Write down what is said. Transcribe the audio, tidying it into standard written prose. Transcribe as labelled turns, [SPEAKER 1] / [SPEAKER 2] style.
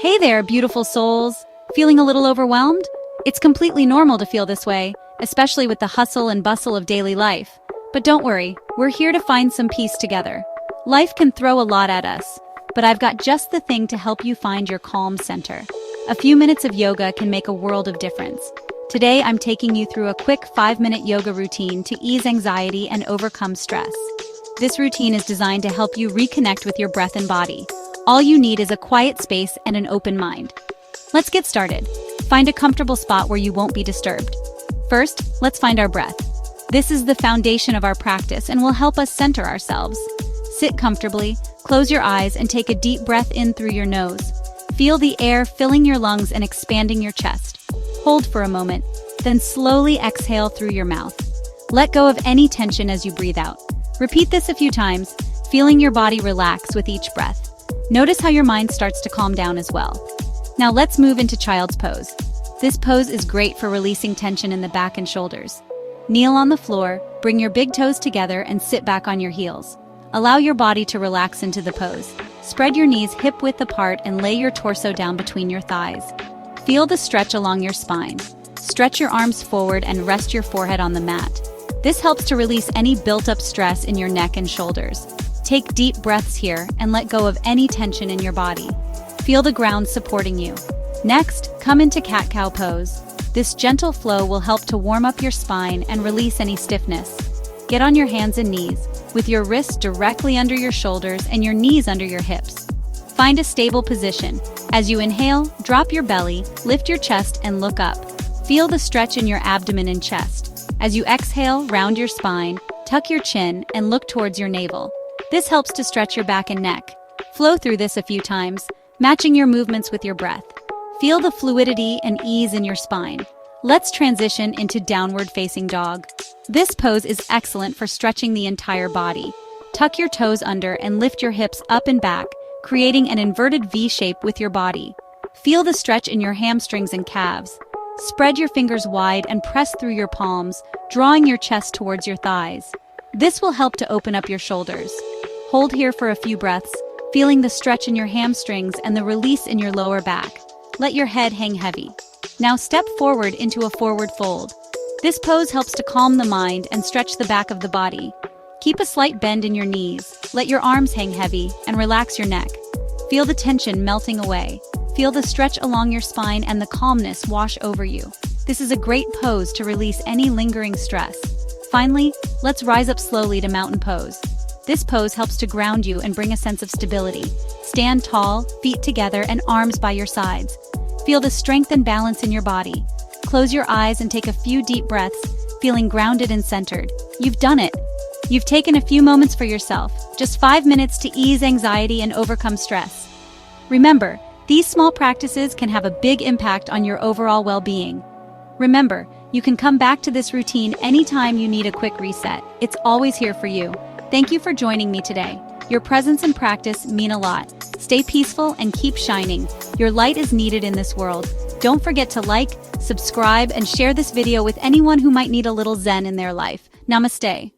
[SPEAKER 1] Hey there, beautiful souls! Feeling a little overwhelmed? It's completely normal to feel this way, especially with the hustle and bustle of daily life. But don't worry, we're here to find some peace together. Life can throw a lot at us, but I've got just the thing to help you find your calm center. A few minutes of yoga can make a world of difference. Today, I'm taking you through a quick 5-minute yoga routine to ease anxiety and overcome stress. This routine is designed to help you reconnect with your breath and body. All you need is a quiet space and an open mind. Let's get started. Find a comfortable spot where you won't be disturbed. First, let's find our breath. This is the foundation of our practice and will help us center ourselves. Sit comfortably, close your eyes, and take a deep breath in through your nose. Feel the air filling your lungs and expanding your chest. Hold for a moment, then slowly exhale through your mouth. Let go of any tension as you breathe out. Repeat this a few times, feeling your body relax with each breath. Notice how your mind starts to calm down as well. Now let's move into child's pose. This pose is great for releasing tension in the back and shoulders. Kneel on the floor, bring your big toes together, and sit back on your heels. Allow your body to relax into the pose. Spread your knees hip-width apart and lay your torso down between your thighs. Feel the stretch along your spine. Stretch your arms forward and rest your forehead on the mat. This helps to release any built-up stress in your neck and shoulders. Take deep breaths here and let go of any tension in your body. Feel the ground supporting you. Next, come into cat-cow pose. This gentle flow will help to warm up your spine and release any stiffness. Get on your hands and knees, with your wrists directly under your shoulders and your knees under your hips. Find a stable position. As you inhale, drop your belly, lift your chest, and look up. Feel the stretch in your abdomen and chest. As you exhale, round your spine, tuck your chin, and look towards your navel. This helps to stretch your back and neck. Flow through this a few times, matching your movements with your breath. Feel the fluidity and ease in your spine. Let's transition into downward facing dog. This pose is excellent for stretching the entire body. Tuck your toes under and lift your hips up and back, creating an inverted V shape with your body. Feel the stretch in your hamstrings and calves. Spread your fingers wide and press through your palms, drawing your chest towards your thighs. This will help to open up your shoulders. Hold here for a few breaths, feeling the stretch in your hamstrings and the release in your lower back. Let your head hang heavy. Now step forward into a forward fold. This pose helps to calm the mind and stretch the back of the body. Keep a slight bend in your knees, let your arms hang heavy, and relax your neck. Feel the tension melting away. Feel the stretch along your spine and the calmness wash over you. This is a great pose to release any lingering stress. Finally, let's rise up slowly to mountain pose. This pose helps to ground you and bring a sense of stability. Stand tall, feet together, and arms by your sides. Feel the strength and balance in your body. Close your eyes and take a few deep breaths, feeling grounded and centered. You've done it. You've taken a few moments for yourself, just 5 minutes to ease anxiety and overcome stress. Remember, these small practices can have a big impact on your overall well-being. Remember, you can come back to this routine anytime you need a quick reset. It's always here for you. Thank you for joining me today. Your presence and practice mean a lot. Stay peaceful and keep shining. Your light is needed in this world. Don't forget to like, subscribe, and share this video with anyone who might need a little zen in their life. Namaste.